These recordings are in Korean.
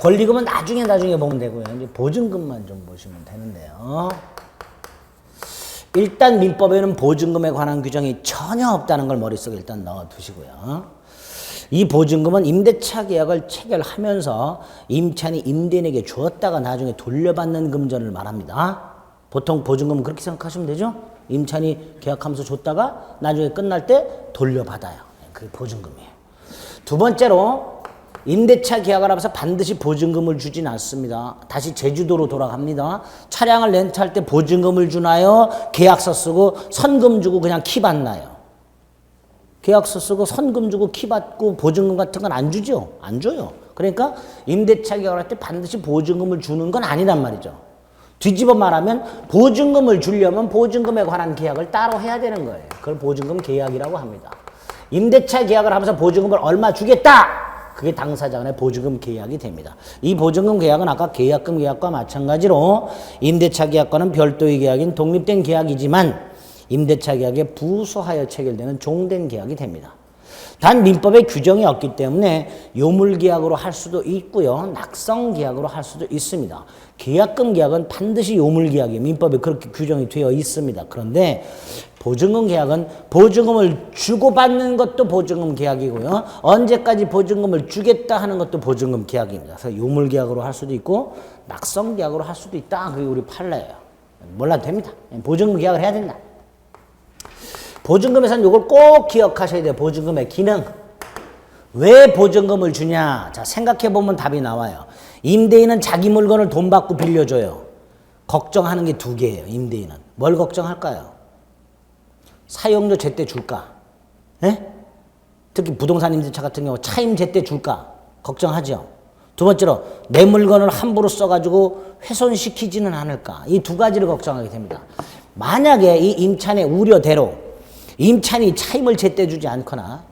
권리금은 나중에 보면 되고요. 이제 보증금만 좀 보시면 되는데요. 일단 민법에는 보증금에 관한 규정이 전혀 없다는 걸 머릿속에 일단 넣어 두시고요. 이 보증금은 임대차 계약을 체결하면서 임차인이 임대인에게 주었다가 나중에 돌려받는 금전을 말합니다. 보통 보증금은 그렇게 생각하시면 되죠? 임차인이 계약하면서 줬다가 나중에 끝날 때 돌려받아요. 그게 보증금이에요. 두 번째로 임대차 계약을 하면서 반드시 보증금을 주진 않습니다. 다시 제주도로 돌아갑니다. 차량을 렌트할 때 보증금을 주나요? 계약서 쓰고 선금 주고 그냥 키 받나요? 계약서 쓰고 선금 주고 키 받고 보증금 같은 건 안 주죠? 안 줘요. 그러니까 임대차 계약을 할 때 반드시 보증금을 주는 건 아니란 말이죠. 뒤집어 말하면 보증금을 주려면 보증금에 관한 계약을 따로 해야 되는 거예요. 그걸 보증금 계약이라고 합니다. 임대차 계약을 하면서 보증금을 얼마 주겠다! 그게 당사자 간의 보증금 계약이 됩니다. 이 보증금 계약은 아까 계약금 계약과 마찬가지로 임대차 계약과는 별도의 계약인 독립된 계약이지만 임대차 계약에 부수하여 체결되는 종된 계약이 됩니다. 단 민법에 규정이 없기 때문에 요물계약으로 할 수도 있고요. 낙성계약으로 할 수도 있습니다. 계약금 계약은 반드시 요물계약이에요. 민법에 그렇게 규정이 되어 있습니다. 그런데 보증금 계약은 보증금을 주고받는 것도 보증금 계약이고요. 언제까지 보증금을 주겠다 하는 것도 보증금 계약입니다. 그래서 요물계약으로 할 수도 있고 낙성계약으로 할 수도 있다. 그게 우리 판례예요. 몰라도 됩니다. 보증금 계약을 해야 된다. 보증금에서는 이걸 꼭 기억하셔야 돼요. 보증금의 기능. 왜 보증금을 주냐? 자, 생각해보면 답이 나와요. 임대인은 자기 물건을 돈 받고 빌려줘요. 걱정하는 게 두 개예요. 임대인은. 뭘 걱정할까요? 사용료 제때 줄까? 에? 특히 부동산 임대차 같은 경우 차임 제때 줄까? 걱정하죠. 두 번째로 내 물건을 함부로 써가지고 훼손시키지는 않을까? 이 두 가지를 걱정하게 됩니다. 만약에 이 임차인의 우려대로 임차인이 차임을 제때 주지 않거나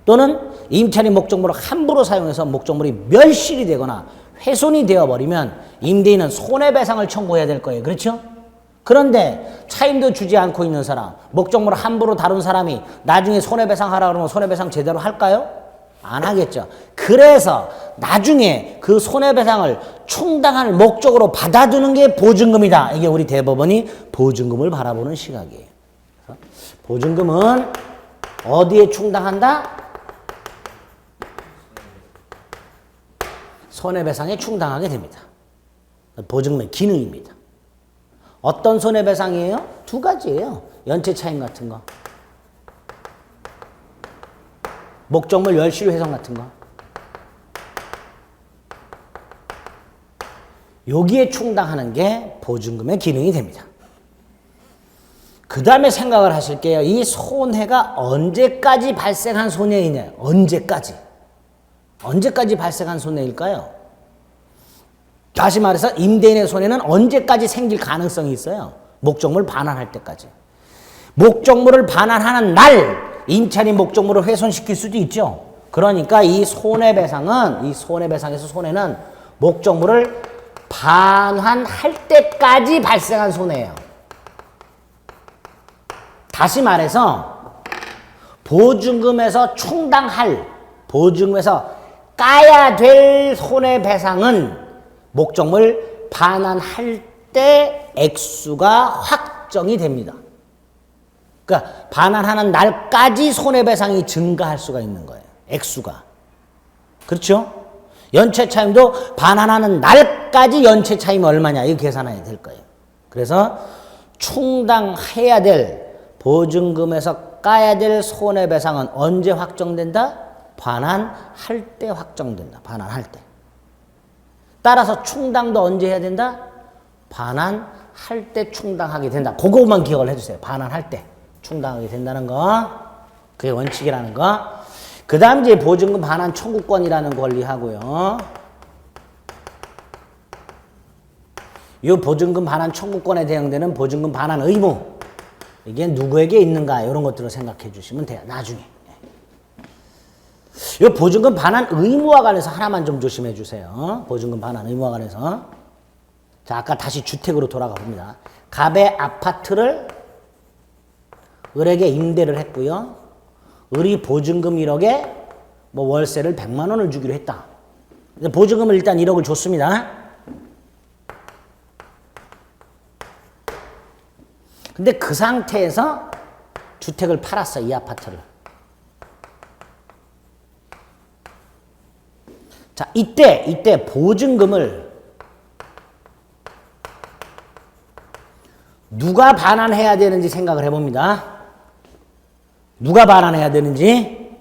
또는 임차인이 목적물을 함부로 사용해서 목적물이 멸실이 되거나 훼손이 되어버리면 임대인은 손해배상을 청구해야 될 거예요. 그렇죠? 그런데 차임도 주지 않고 있는 사람, 목적물을 함부로 다룬 사람이 나중에 손해배상 하라 그러면 손해배상 제대로 할까요? 안 하겠죠. 그래서 나중에 그 손해배상을 충당할 목적으로 받아두는 게 보증금이다. 이게 우리 대법원이 보증금을 바라보는 시각이에요. 보증금은 어디에 충당한다? 손해배상에 충당하게 됩니다. 보증금의 기능입니다. 어떤 손해배상이에요? 두 가지예요. 연체차임 같은 거. 목적물 멸실 훼손 같은 거. 여기에 충당하는 게 보증금의 기능이 됩니다. 그 다음에 생각을 하실게요. 이 손해가 언제까지 발생한 손해이냐? 언제까지 발생한 손해일까요? 다시 말해서 임대인의 손해는 언제까지 생길 가능성이 있어요? 목적물 반환할 때까지. 목적물을 반환하는 날 임차인이 목적물을 훼손시킬 수도 있죠. 그러니까 이 손해배상에서 손해는 목적물을 반환할 때까지 발생한 손해예요. 다시 말해서 보증금에서 까야 될 손해배상은 목적물 반환할 때 액수가 확정이 됩니다. 그러니까 반환하는 날까지 손해배상이 증가할 수가 있는 거예요. 액수가. 그렇죠? 연체차임도 반환하는 날까지 연체차임이 얼마냐 이거 계산해야 될 거예요. 그래서 충당해야 될 보증금에서 까야 될 손해배상은 언제 확정된다? 반환할 때 확정된다. 반환할 때. 따라서 충당도 언제 해야 된다? 반환할 때 충당하게 된다. 그것만 기억을 해주세요. 반환할 때 충당하게 된다는 거. 그게 원칙이라는 거. 그 다음 이제 보증금 반환 청구권이라는 권리하고요. 이 보증금 반환 청구권에 대응되는 보증금 반환 의무. 이게 누구에게 있는가 이런 것들을 생각해 주시면 돼요. 나중에. 이 보증금 반환 의무와 관해서 하나만 좀 조심해 주세요. 보증금 반환 의무와 관해서. 자, 아까 다시 주택으로 돌아가 봅니다. 갑의 아파트를 을에게 임대를 했고요. 을이 보증금 1억에 뭐 월세를 100만 원을 주기로 했다. 보증금을 일단 1억을 줬습니다. 근데 그 상태에서 주택을 팔았어, 이 아파트를. 자, 이때 보증금을 누가 반환해야 되는지 생각을 해봅니다. 누가 반환해야 되는지,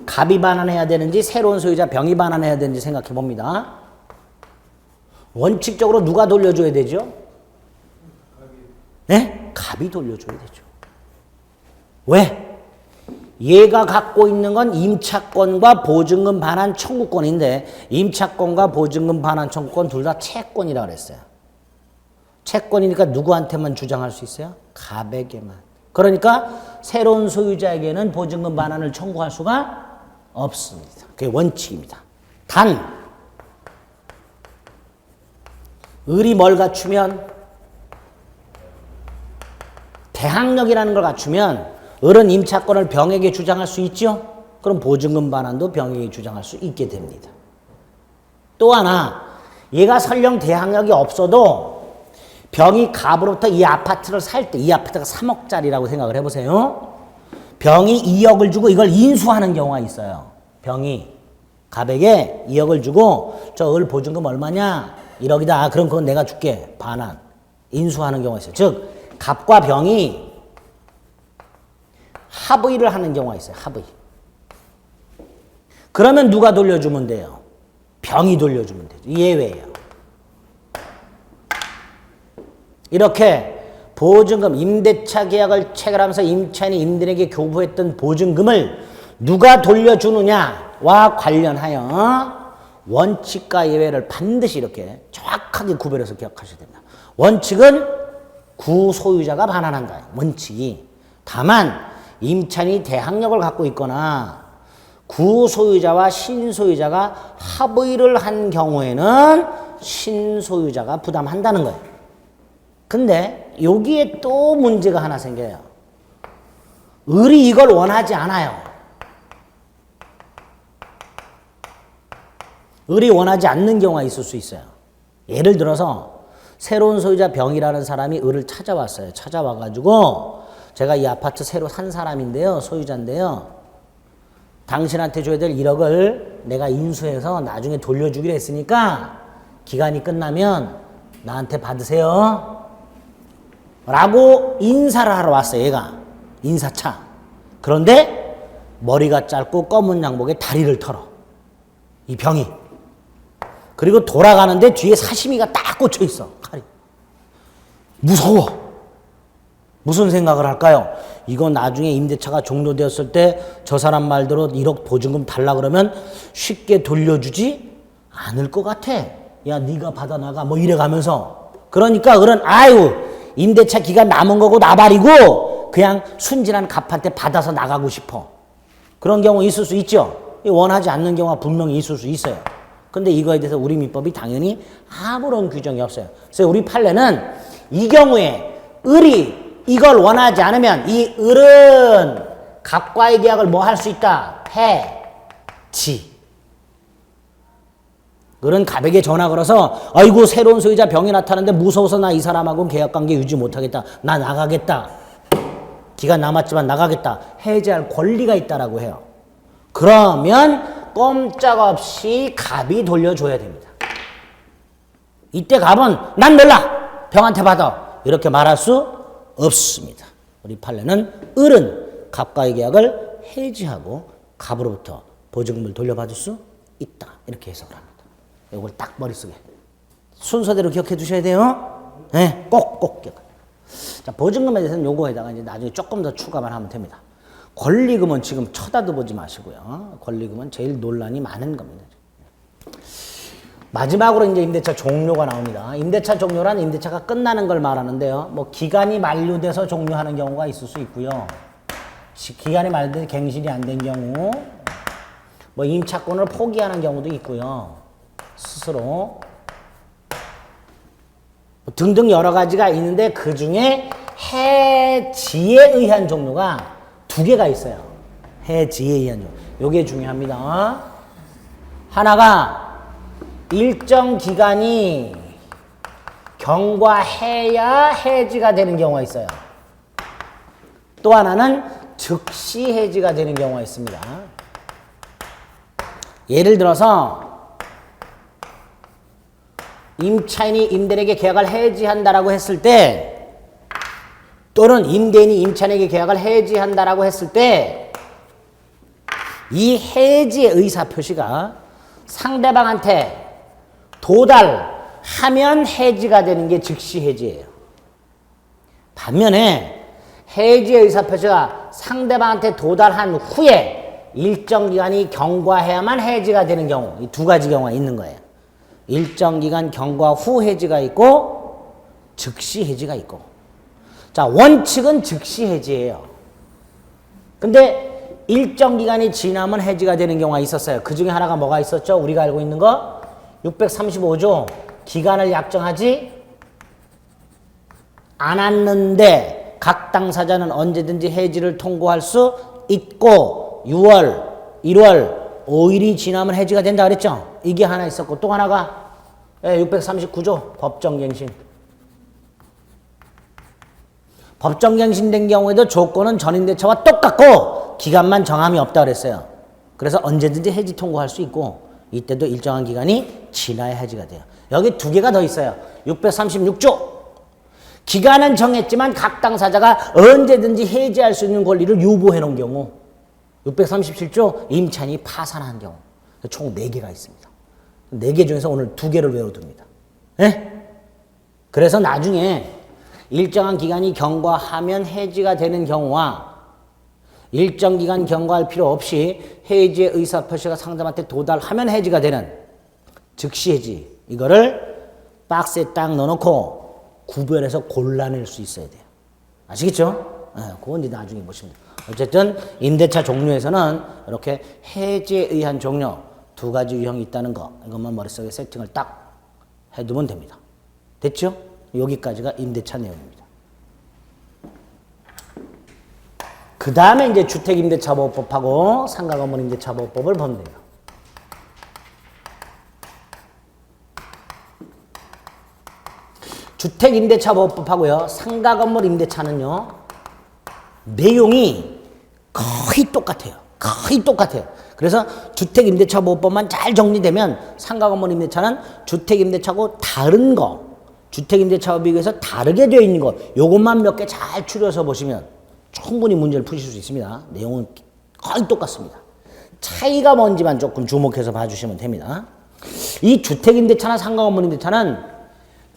갑이 반환해야 되는지, 새로운 소유자 병이 반환해야 되는지 생각해봅니다. 원칙적으로 누가 돌려줘야 되죠? 네? 갑이 돌려줘야 되죠. 왜? 얘가 갖고 있는 건 임차권과 보증금 반환 청구권인데 임차권과 보증금 반환 청구권 둘 다 채권이라고 그랬어요. 채권이니까 누구한테만 주장할 수 있어요? 갑에게만. 그러니까 새로운 소유자에게는 보증금 반환을 청구할 수가 없습니다. 그게 원칙입니다. 단 을이 뭘 갖추면 대항력이라는 걸 갖추면 을은 임차권을 병에게 주장할 수 있죠? 그럼 보증금 반환도 병에게 주장할 수 있게 됩니다. 또 하나, 얘가 설령 대항력이 없어도 병이 갑으로부터 이 아파트를 살 때, 이 아파트가 3억짜리라고 생각을 해보세요. 병이 2억을 주고 이걸 인수하는 경우가 있어요. 병이 갑에게 2억을 주고 저 을 보증금 얼마냐? 1억이다. 그럼 그건 내가 줄게. 반환. 인수하는 경우가 있어요. 즉 갑과 병이 합의를 하는 경우가 있어요. 합의. 그러면 누가 돌려주면 돼요? 병이 돌려주면 되죠. 예외예요. 이렇게 보증금, 임대차 계약을 체결하면서 임차인이 임대인에게 교부했던 보증금을 누가 돌려주느냐와 관련하여 원칙과 예외를 반드시 이렇게 정확하게 구별해서 기억하셔야 됩니다. 원칙은 구소유자가 반환한다. 원칙이. 다만 임차인이 대항력을 갖고 있거나 구소유자와 신소유자가 합의를 한 경우에는 신소유자가 부담한다는 거예요. 근데 여기에 또 문제가 하나 생겨요. 을이 이걸 원하지 않아요. 을이 원하지 않는 경우가 있을 수 있어요. 예를 들어서 새로운 소유자 병이라는 사람이 을을 찾아왔어요. 찾아와가지고 제가 이 아파트 새로 산 사람인데요. 소유자인데요. 당신한테 줘야 될 1억을 내가 인수해서 나중에 돌려주기로 했으니까 기간이 끝나면 나한테 받으세요. 라고 인사를 하러 왔어요. 얘가. 인사차. 그런데 머리가 짧고 검은 양복에 다리를 털어. 이 병이. 그리고 돌아가는데 뒤에 사시미가 딱 꽂혀 있어. 칼이. 무서워. 무슨 생각을 할까요? 이거 나중에 임대차가 종료되었을 때 저 사람 말대로 1억 보증금 달라 그러면 쉽게 돌려주지 않을 것 같아. 야, 네가 받아 나가. 뭐 이래 가면서. 그러니까 을은 아유, 임대차 기간 남은 거고 나발이고 그냥 순진한 갑한테 받아서 나가고 싶어. 그런 경우 있을 수 있죠. 원하지 않는 경우가 분명히 있을 수 있어요. 근데 이거에 대해서 우리 민법이 당연히 아무런 규정이 없어요. 그래서 우리 판례는 이 경우에 을이 이걸 원하지 않으면 이 을은 갑과의 계약을 뭐 할 수 있다? 해지. 을은 갑에게 전화 걸어서 아이고 새로운 소유자 병이 나타났는데 무서워서 나 이 사람하고는 계약관계 유지 못하겠다. 나 나가겠다. 기간 남았지만 나가겠다. 해지할 권리가 있다라고 해요. 그러면 꼼짝없이 갑이 돌려줘야 됩니다. 이때 갑은 난 몰라. 병한테 받아. 이렇게 말할 수 없습니다. 우리 판례는 을은 갑과의 계약을 해지하고 갑으로부터 보증금을 돌려받을 수 있다. 이렇게 해석을 합니다. 이걸 딱 머릿속에 순서대로 기억해 두셔야 돼요. 네, 꼭 기억해. 자, 보증금에 대해서는 요거에다가 이제 나중에 조금 더 추가만 하면 됩니다. 권리금은 지금 쳐다도 보지 마시고요. 권리금은 제일 논란이 많은 겁니다. 마지막으로 이제 임대차 종료가 나옵니다. 임대차 종료란 임대차가 끝나는 걸 말하는데요. 뭐 기간이 만료돼서 종료하는 경우가 있을 수 있고요. 기간이 만료돼서 갱신이 안 된 경우, 뭐 임차권을 포기하는 경우도 있고요. 스스로 등등 여러 가지가 있는데 그 중에 해지에 의한 종료가 2개가 있어요. 해지에 의한 종료. 요게 중요합니다. 하나가 일정 기간이 경과해야 해지가 되는 경우가 있어요. 또 하나는 즉시 해지가 되는 경우가 있습니다. 예를 들어서 임차인이 임대인에게 계약을 해지한다라고 했을 때, 또는 임대인이 임차인에게 계약을 해지한다라고 했을 때, 이 해지의 의사표시가 상대방한테 도달하면 해지가 되는 게 즉시 해지예요. 반면에 해지의 의사표시가 상대방한테 도달한 후에 일정 기간이 경과해야만 해지가 되는 경우, 이 두 가지 경우가 있는 거예요. 일정 기간 경과 후 해지가 있고 즉시 해지가 있고. 자, 원칙은 즉시 해지예요. 근데 일정 기간이 지나면 해지가 되는 경우가 있었어요. 그 중에 하나가 뭐가 있었죠? 우리가 알고 있는 거 635조 기간을 약정하지 않았는데 각 당사자는 언제든지 해지를 통고할 수 있고 6월, 1월, 5일이 지나면 해지가 된다 그랬죠? 이게 하나 있었고 또 하나가 639조 법정갱신. 법정갱신된 경우에도 조건은 전임대차와 똑같고 기간만 정함이 없다 그랬어요. 그래서 언제든지 해지 통고할 수 있고 이때도 일정한 기간이 지나야 해지가 돼요. 여기 두 개가 더 있어요. 636조. 기간은 정했지만 각 당사자가 언제든지 해지할 수 있는 권리를 유보해 놓은 경우. 637조 임차인이 파산한 경우. 총 4개가 있습니다. 4개 중에서 오늘 2개를 외워둡니다. 네? 그래서 나중에 일정한 기간이 경과하면 해지가 되는 경우와 일정 기간 경과할 필요 없이 해지의 의사표시가 상대방한테 도달하면 해지가 되는 즉시 해지. 이거를 박스에 딱 넣어놓고 구별해서 골라낼 수 있어야 돼요. 아시겠죠? 네, 그건 이제 나중에 보시면 돼요. 어쨌든 임대차 종료에서는 이렇게 해지에 의한 종료 2가지 유형이 있다는 거, 이것만 머릿속에 세팅을 딱 해두면 됩니다. 됐죠? 여기까지가 임대차 내용입니다. 그 다음에 이제 주택임대차보호법하고 상가건물임대차보호법을 보면 돼요. 주택임대차보호법하고요, 상가건물임대차는요, 내용이 거의 똑같아요. 거의 똑같아요. 그래서 주택임대차보호법만 잘 정리되면 상가건물임대차는 주택임대차하고 다른 거, 주택임대차와 비교해서 다르게 되어 있는 거, 요것만 몇 개 잘 추려서 보시면 충분히 문제를 푸실 수 있습니다. 내용은 거의 똑같습니다. 차이가 뭔지만 조금 주목해서 봐주시면 됩니다. 이 주택임대차나 상가건물임대차는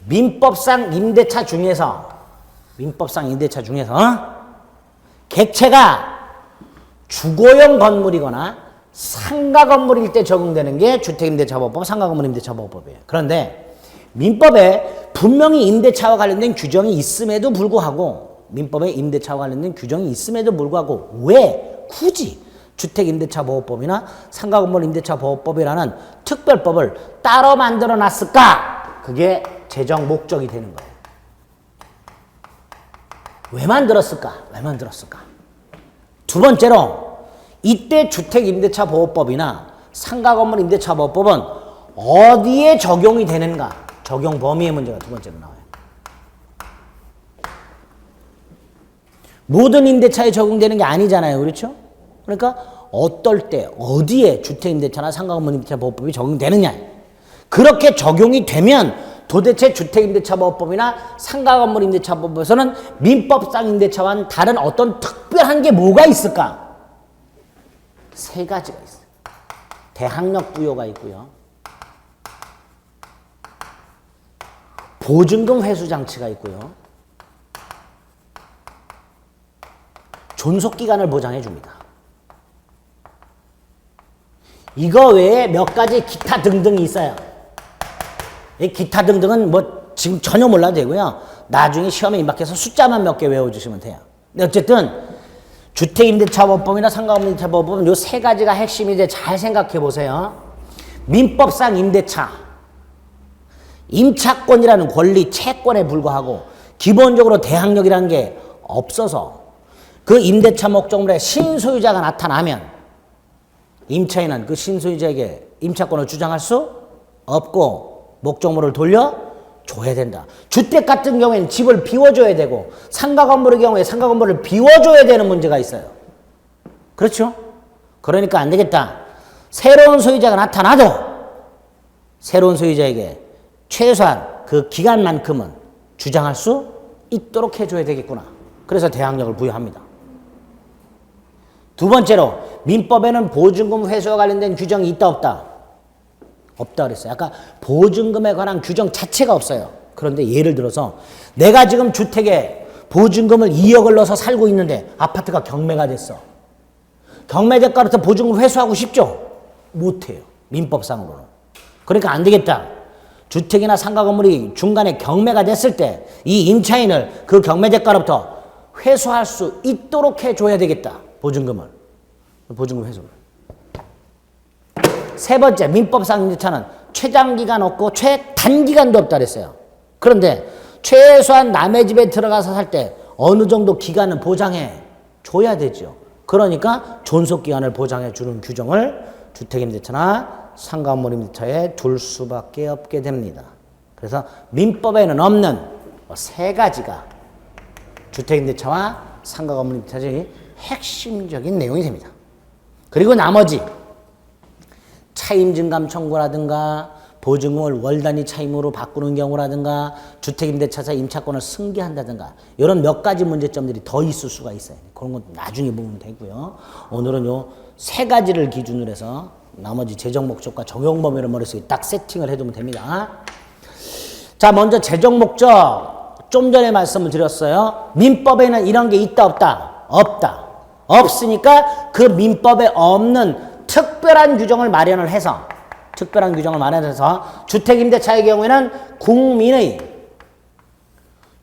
민법상 임대차 중에서 객체가 주거용 건물이거나 상가 건물일 때 적용되는 게 주택임대차보호법, 상가건물임대차보호법이에요. 그런데 민법에 분명히 임대차와 관련된 규정이 있음에도 불구하고 왜 굳이 주택임대차보호법이나 상가건물임대차보호법이라는 특별법을 따로 만들어 놨을까? 그게 제정 목적이 되는 거예요. 왜 만들었을까? 두 번째로 이때 주택임대차보호법이나 상가건물임대차보호법은 어디에 적용이 되는가? 적용 범위의 문제가 두 번째로 나와요. 모든 임대차에 적용되는 게 아니잖아요. 그렇죠? 그러니까 어떨 때 어디에 주택임대차나 상가건물임대차보호법이 적용되느냐. 그렇게 적용이 되면 도대체 주택임대차보호법이나 상가건물임대차보호법에서는 민법상 임대차와는 다른 어떤 특별한 게 뭐가 있을까? 3가지가 있어요. 대항력 부여가 있고요. 보증금 회수 장치가 있고요. 존속기간을 보장해 줍니다. 이거 외에 몇 가지 기타 등등이 있어요. 이 기타 등등은 뭐 지금 전혀 몰라도 되고요. 나중에 시험에 임박해서 숫자만 몇 개 외워주시면 돼요. 근데 어쨌든 주택임대차보호법이나 상가건물임대차보호법은 요 3가지가 핵심인데 잘 생각해 보세요. 민법상 임대차, 임차권이라는 권리, 채권에 불과하고 기본적으로 대항력이라는 게 없어서 그 임대차 목적물의 신소유자가 나타나면 임차인은 그 신소유자에게 임차권을 주장할 수 없고 목적물을 돌려줘야 된다. 주택 같은 경우에는 집을 비워줘야 되고 상가 건물의 경우에 상가 건물을 비워줘야 되는 문제가 있어요. 그렇죠? 그러니까 안 되겠다. 새로운 소유자가 나타나도 새로운 소유자에게 최소한 그 기간만큼은 주장할 수 있도록 해줘야 되겠구나. 그래서 대항력을 부여합니다. 두 번째로 민법에는 보증금 회수와 관련된 규정이 있다 없다? 없다 그랬어요. 아까 보증금에 관한 규정 자체가 없어요. 그런데 예를 들어서 내가 지금 주택에 보증금을 2억을 넣어서 살고 있는데 아파트가 경매가 됐어. 경매대가로부터 보증금 회수하고 싶죠? 못해요. 민법상으로는. 그러니까 안 되겠다. 주택이나 상가 건물이 중간에 경매가 됐을 때 이 임차인을 그 경매대가로부터 회수할 수 있도록 해줘야 되겠다. 보증금을. 보증금 회수를. 세 번째, 민법상 임대차는 최장기간 없고 최단기간도 없다 그랬어요. 그런데 최소한 남의 집에 들어가서 살 때 어느 정도 기간은 보장해 줘야 되죠. 그러니까 존속기간을 보장해 주는 규정을 주택임대차나 상가건물임대차에 둘 수밖에 없게 됩니다. 그래서 민법에는 없는 세 가지가 주택임대차와 상가건물임대차의 핵심적인 내용이 됩니다. 그리고 나머지 차임증감 청구라든가 보증금을 월단위 차임으로 바꾸는 경우라든가 주택임대차사 임차권을 승계한다든가 이런 몇 가지 문제점들이 더 있을 수가 있어요. 그런 건 나중에 보면 되고요. 오늘은 요 세 가지를 기준으로 해서 나머지 재정 목적과 적용 범위를 머릿속에 딱 세팅을 해두면 됩니다. 자, 먼저 재정 목적 좀 전에 말씀을 드렸어요. 민법에는 이런 게 있다 없다? 없다. 없으니까 그 민법에 없는 특별한 규정을 마련을 해서 주택임대차의 경우에는 국민의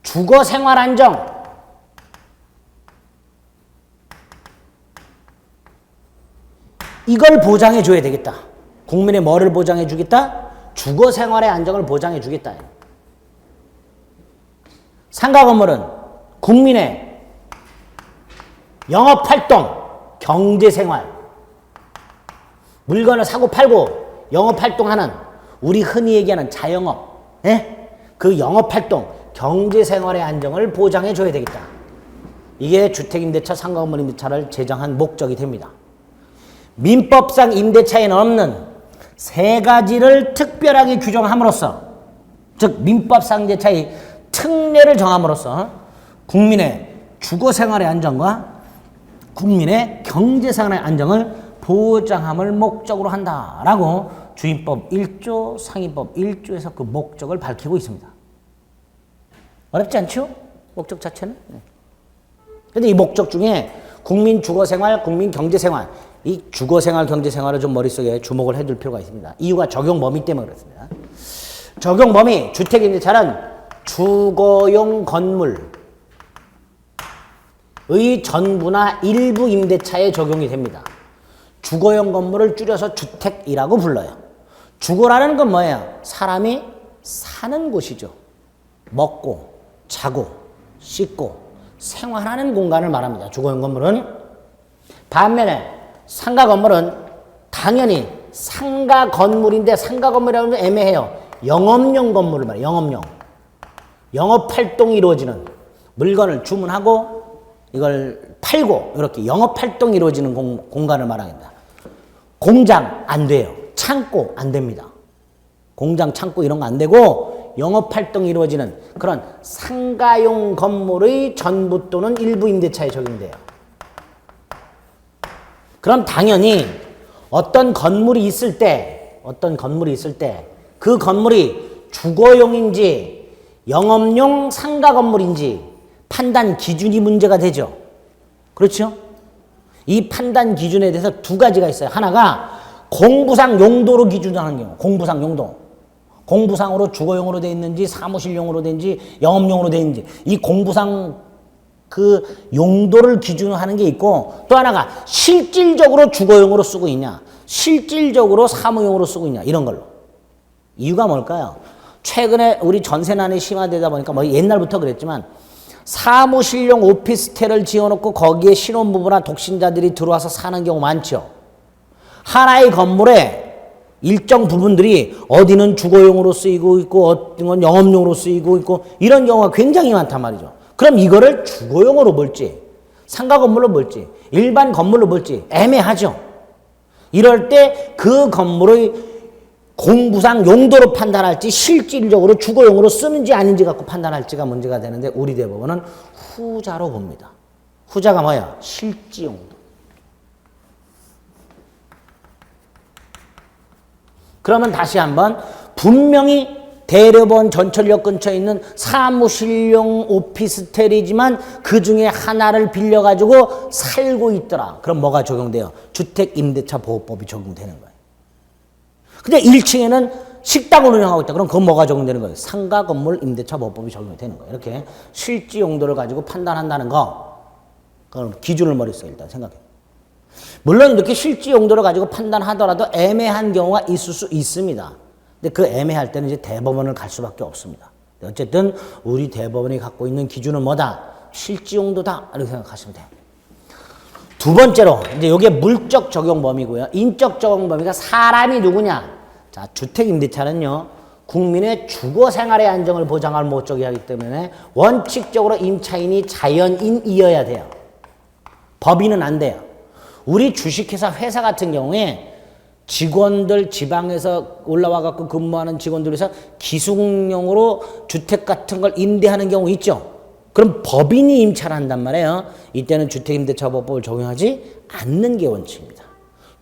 주거생활 안정, 이걸 보장해 줘야 되겠다. 국민의 뭐를 보장해 주겠다? 주거생활의 안정을 보장해 주겠다. 상가건물은 국민의 영업활동, 경제생활, 물건을 사고 팔고 영업활동하는 우리 흔히 얘기하는 자영업, 그 영업활동, 경제생활의 안정을 보장해 줘야 되겠다. 이게 주택임대차, 상가건물임대차를 제정한 목적이 됩니다. 민법상 임대차에는 없는 세 가지를 특별하게 규정함으로써, 즉 민법상 임대차의 특례를 정함으로써 국민의 주거생활의 안정과 국민의 경제생활의 안정을 보장함을 목적으로 한다라고 주임법 1조, 상임법 1조에서 그 목적을 밝히고 있습니다. 어렵지 않죠? 목적 자체는. 그런데 이 목적 중에 국민 주거생활, 국민 경제생활, 이 주거생활, 경제생활을 좀 머릿속에 주목을 해둘 필요가 있습니다. 이유가 적용 범위 때문에 그렇습니다. 적용 범위, 주택임대차는 주거용 건물의 전부나 일부 임대차에 적용이 됩니다. 주거용 건물을 줄여서 주택이라고 불러요. 주거라는 건 뭐예요? 사람이 사는 곳이죠. 먹고, 자고, 씻고, 생활하는 공간을 말합니다. 주거용 건물은. 반면에 상가 건물은 당연히 상가 건물인데 상가 건물이라고 하면 애매해요. 영업용 건물을 말해요. 영업용. 영업활동이 이루어지는, 물건을 주문하고 이걸 팔고 이렇게 영업활동이 이루어지는 공간을 말합니다. 공장 안 돼요. 창고 안 됩니다. 공장, 창고 이런 거 안 되고 영업활동이 이루어지는 그런 상가용 건물의 전부 또는 일부 임대차에 적용돼요. 그럼 당연히 어떤 건물이 있을 때 그 건물이 주거용인지 영업용 상가 건물인지 판단 기준이 문제가 되죠. 그렇죠? 이 판단 기준에 대해서 두 가지가 있어요. 하나가 공부상 용도로 기준하는 경우, 공부상 용도. 공부상으로 주거용으로 되어 있는지 사무실용으로 되는지 영업용으로 되어 있는지 이 공부상 그 용도를 기준으로 하는 게 있고, 또 하나가 실질적으로 주거용으로 쓰고 있냐, 실질적으로 사무용으로 쓰고 있냐, 이런 걸로. 이유가 뭘까요? 최근에 우리 전세난이 심화되다 보니까 뭐 옛날부터 그랬지만 사무실용 오피스텔을 지어놓고 거기에 신혼부부나 독신자들이 들어와서 사는 경우 많죠. 하나의 건물에 일정 부분들이 어디는 주거용으로 쓰이고 있고 어떤 건 영업용으로 쓰이고 있고 이런 경우가 굉장히 많단 말이죠. 그럼 이거를 주거용으로 볼지 상가 건물로 볼지 일반 건물로 볼지 애매하죠. 이럴 때 그 건물의 공부상 용도로 판단할지 실질적으로 주거용으로 쓰는지 아닌지 갖고 판단할지가 문제가 되는데 우리 대법원은 후자로 봅니다. 후자가 뭐야? 실지 용도. 그러면 다시 한번 분명히 대법원 전철역 근처에 있는 사무실용 오피스텔이지만 그 중에 하나를 빌려가지고 살고 있더라. 그럼 뭐가 적용돼요? 주택임대차보호법이 적용되는 거예요. 근데 1층에는 식당을 운영하고 있다. 그럼 그건 뭐가 적용되는 거예요? 상가건물 임대차보호법이 적용이 되는 거예요. 이렇게 실지 용도를 가지고 판단한다는 거. 그럼 기준을 머릿속에 일단 생각해요. 물론 이렇게 실지 용도를 가지고 판단하더라도 애매한 경우가 있을 수 있습니다. 근데 그 애매할 때는 이제 대법원을 갈 수밖에 없습니다. 어쨌든 우리 대법원이 갖고 있는 기준은 뭐다? 실지 용도다. 이렇게 생각하시면 돼요. 두 번째로 이제 이게 물적 적용 범위고요. 인적 적용 범위가 사람이 누구냐? 자, 주택 임대차는요. 국민의 주거 생활의 안정을 보장할 목적이 하기 때문에 원칙적으로 임차인이 자연인이어야 돼요. 법인은 안 돼요. 우리 주식회사 회사 같은 경우에 직원들 지방에서 올라와 갖고 근무하는 직원들에서 기숙용으로 주택 같은 걸 임대하는 경우 있죠. 그럼 법인이 임차를 한단 말이에요. 이때는 주택임대차보호법을 적용하지 않는 게 원칙입니다.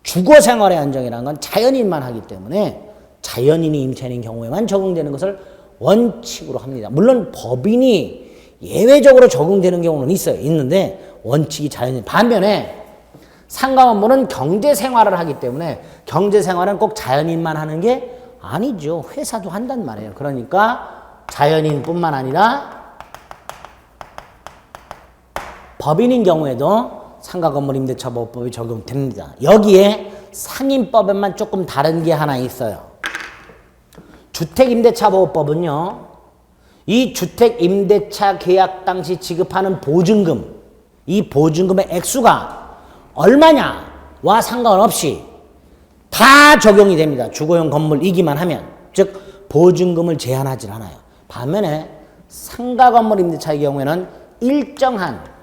주거생활의 안정이라는 건 자연인만 하기 때문에 자연인이 임차인인 경우에만 적용되는 것을 원칙으로 합니다. 물론 법인이 예외적으로 적용되는 경우는 있어요. 있는데 원칙이 자연인. 반면에 상가건물은 경제생활을 하기 때문에 경제생활은 꼭 자연인만 하는 게 아니죠. 회사도 한단 말이에요. 그러니까 자연인뿐만 아니라 법인인 경우에도 상가건물 임대차보호법이 적용됩니다. 여기에 상임법에만 조금 다른 게 하나 있어요. 주택임대차보호법은요. 이 주택임대차 계약 당시 지급하는 보증금, 이 보증금의 액수가 얼마냐와 상관없이 다 적용이 됩니다. 주거용 건물이기만 하면. 즉 보증금을 제한하지 않아요. 반면에 상가건물 임대차의 경우에는 일정한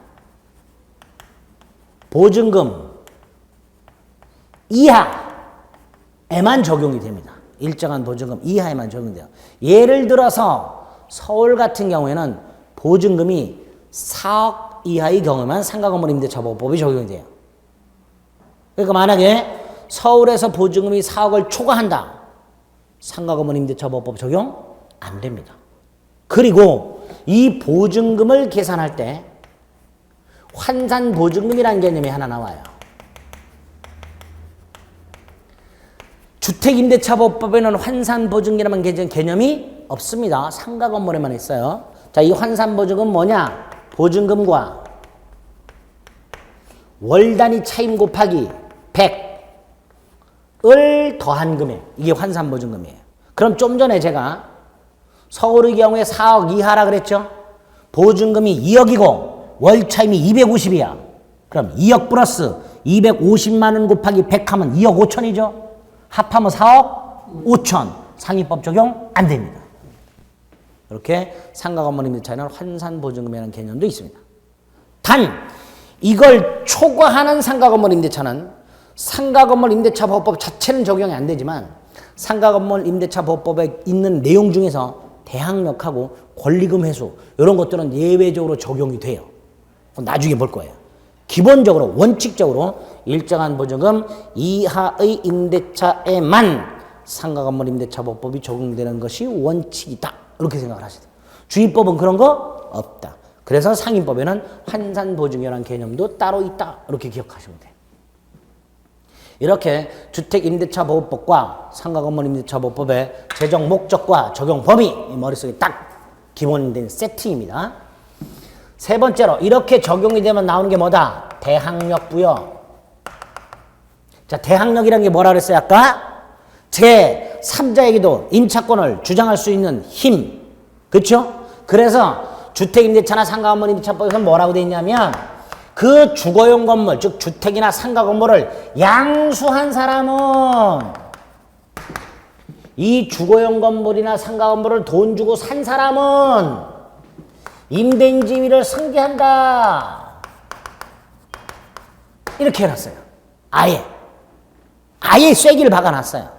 보증금 이하에만 적용이 됩니다. 일정한 보증금 이하에만 적용돼요. 예를 들어서 서울 같은 경우에는 보증금이 4억 이하의 경우에만 상가건물 임대차보호법이 적용이 돼요. 그러니까 만약에 서울에서 보증금이 4억을 초과한다. 상가건물 임대차보호법 적용 안 됩니다. 그리고 이 보증금을 계산할 때 환산보증금이라는 개념이 하나 나와요. 주택임대차보호법에는 환산보증금이라는 개념이 없습니다. 상가건물에만 있어요. 자, 이 환산보증금은 뭐냐? 보증금과 월단위 차임 곱하기 100을 더한 금액. 이게 환산보증금이에요. 그럼 좀 전에 제가 서울의 경우에 4억 이하라 그랬죠? 보증금이 2억이고 월 차임이 250이야. 그럼 2억 플러스 250만 원 곱하기 100 하면 2억 5천이죠? 합하면 4억 5천. 상위법 적용 안 됩니다. 이렇게 상가건물 임대차에는 환산보증금이라는 개념도 있습니다. 단 이걸 초과하는 상가건물 임대차는 상가건물 임대차보호법 자체는 적용이 안 되지만 상가건물 임대차보호법에 있는 내용 중에서 대항력하고 권리금 회수 이런 것들은 예외적으로 적용이 돼요. 나중에 볼 거예요. 기본적으로 원칙적으로 일정한 보증금 이하의 임대차에만 상가건물 임대차보호법이 적용되는 것이 원칙이다. 이렇게 생각을 하시죠. 주의법은 그런 거 없다. 그래서 상임법에는 환산보증이라는 개념도 따로 있다. 이렇게 기억하시면 돼요. 이렇게 주택임대차보호법과 상가건물임대차보호법의 제정 목적과 적용 범위 머릿속에 딱 기본된 세팅입니다. 세 번째로 이렇게 적용이 되면 나오는 게 뭐다? 대항력 부여. 자, 대항력이라는 게 뭐라 그랬어요? 아까 제3자에게도 임차권을 주장할 수 있는 힘. 그렇죠? 그래서 주택임대차나 상가건물임대차법에서 뭐라고 돼 있냐면 그 주거용 건물, 즉 주택이나 상가 건물을 양수한 사람은 이 주거용 건물이나 상가 건물을 돈 주고 산 사람은 임대인지위를 승계한다. 이렇게 해놨어요. 아예 쐐기를 박아놨어요.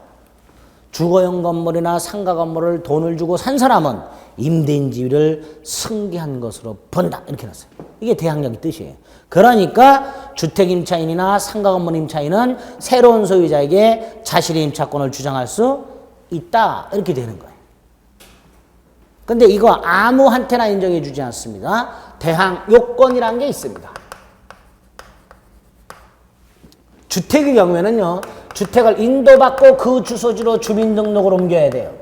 주거용 건물이나 상가 건물을 돈을 주고 산 사람은 임대인지위를 승계한 것으로 본다. 이렇게 해놨어요. 이게 대항력의 뜻이에요. 그러니까 주택임차인이나 상가 건물 임차인은 새로운 소유자에게 자신의 임차권을 주장할 수 있다. 이렇게 되는 거예요. 근데 이거 아무한테나 인정해 주지 않습니다. 대항 요건이라는 게 있습니다. 주택의 경우에는요, 주택을 인도받고 그 주소지로 주민등록을 옮겨야 돼요.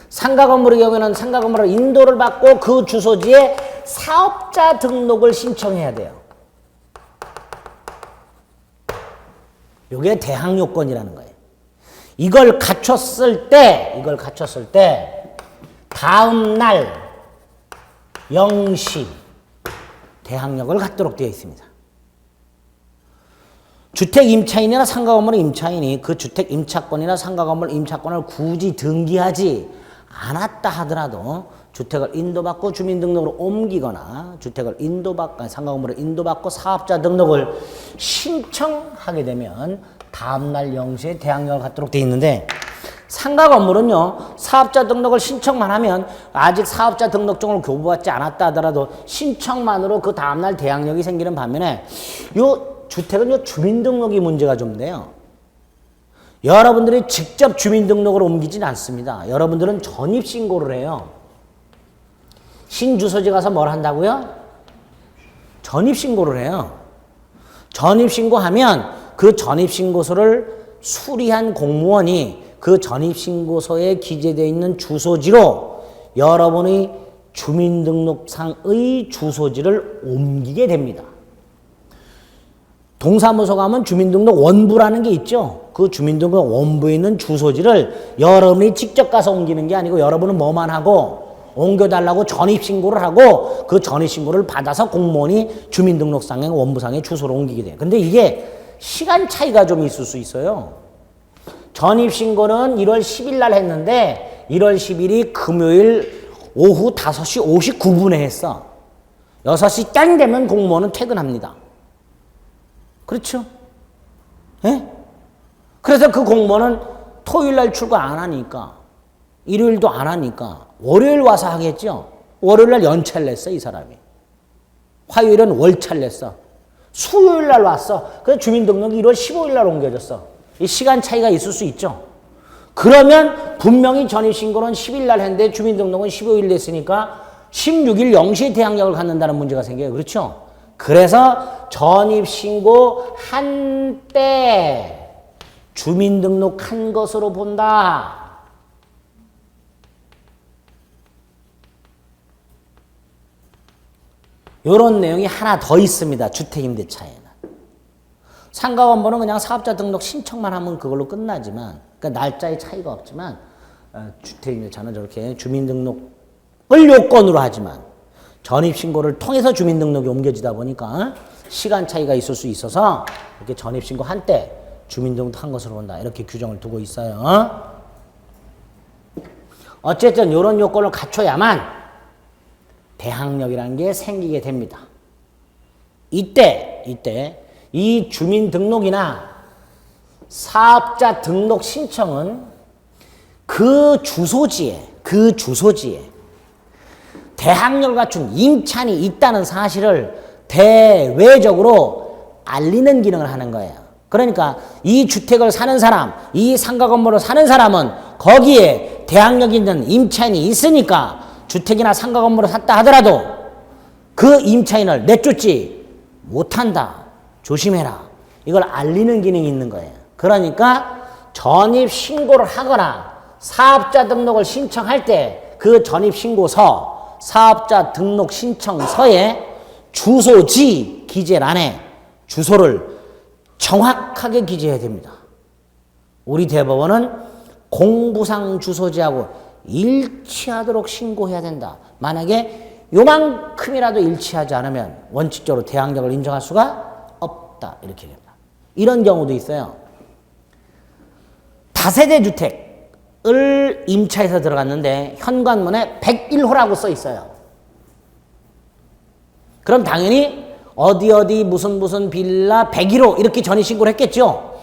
상가 건물의 경우에는 상가 건물을 인도를 받고 그 주소지에 사업자 등록을 신청해야 돼요. 이게 대항 요건이라는 거예요. 이걸 갖췄을 때 다음 날 0시 대항력을 갖도록 되어 있습니다. 주택 임차인이나 상가 건물 임차인이 그 주택 임차권이나 상가 건물 임차권을 굳이 등기하지 않았다 하더라도 주택을 인도받고 주민등록으로 옮기거나 주택을 인도받고 상가 건물을 인도받고 사업자 등록을 신청하게 되면 다음날 0시에 대항력을 갖도록 되어 있는데, 상가 건물은요, 사업자 등록을 신청만 하면 아직 사업자 등록증을 교부받지 않았다 하더라도 신청만으로 그 다음날 대항력이 생기는 반면에 요 주택은 요 주민등록이 문제가 좀 돼요. 여러분들이 직접 주민등록을 옮기진 않습니다. 여러분들은 전입신고를 해요. 신주소지 가서 뭘 한다고요? 전입신고를 해요. 전입신고하면 그 전입신고서를 수리한 공무원이 그 전입신고서에 기재되어 있는 주소지로 여러분의 주민등록상의 주소지를 옮기게 됩니다. 동사무소 가면 주민등록 원부라는 게 있죠. 그 주민등록 원부에 있는 주소지를 여러분이 직접 가서 옮기는 게 아니고 여러분은 뭐만 하고 옮겨달라고 전입신고를 하고 그 전입신고를 받아서 공무원이 주민등록상의 원부상의 주소로 옮기게 돼요. 근데 이게 시간 차이가 좀 있을 수 있어요. 전입신고는 1월 10일 날 했는데 1월 10일이 금요일 오후 5시 59분에 했어. 6시 땡 되면 공무원은 퇴근합니다. 그렇죠? 예? 그래서 그 공무원은 토요일 날 출근 안 하니까, 일요일도 안 하니까, 월요일 와서 하겠죠? 월요일 날 연차를 냈어, 이 사람이. 화요일은 월차를 냈어. 수요일 날 왔어. 그래서 주민등록이 1월 15일 날 옮겨졌어. 이 시간 차이가 있을 수 있죠? 그러면 분명히 전입신고는 10일 날 했는데 주민등록은 15일 됐으니까 16일 0시에 대항력을 갖는다는 문제가 생겨요. 그렇죠? 그래서 전입신고 한때 주민등록한 것으로 본다. 이런 내용이 하나 더 있습니다. 주택임대차에는. 상가 건물은 그냥 사업자 등록 신청만 하면 그걸로 끝나지만, 그러니까 날짜의 차이가 없지만, 주택임대차는 저렇게 주민등록을 요건으로 하지만 전입신고를 통해서 주민등록이 옮겨지다 보니까 시간 차이가 있을 수 있어서 이렇게 전입신고 한때 주민등록 한 것으로 본다. 이렇게 규정을 두고 있어요. 어쨌든 이런 요건을 갖춰야만 대항력이라는 게 생기게 됩니다. 이때 이 주민등록이나 사업자 등록 신청은 그 주소지에 대항력을 갖춘 임차인이 있다는 사실을 대외적으로 알리는 기능을 하는 거예요. 그러니까 이 주택을 사는 사람, 이 상가 건물을 사는 사람은 거기에 대항력 있는 임차인이 있으니까 주택이나 상가 건물을 샀다 하더라도 그 임차인을 내쫓지 못한다. 조심해라. 이걸 알리는 기능이 있는 거예요. 그러니까 전입신고를 하거나 사업자 등록을 신청할 때 그 전입신고서, 사업자 등록 신청서에 주소지 기재란에 주소를 정확하게 기재해야 됩니다. 우리 대법원은 공부상 주소지하고 일치하도록 신고해야 된다. 만약에 요만큼이라도 일치하지 않으면 원칙적으로 대항력을 인정할 수가 없다. 이렇게 됩니다. 이런 경우도 있어요. 다세대 주택을 임차해서 들어갔는데 현관문에 101호라고 써 있어요. 그럼 당연히 어디 무슨 빌라 101호 이렇게 전입신고를 했겠죠.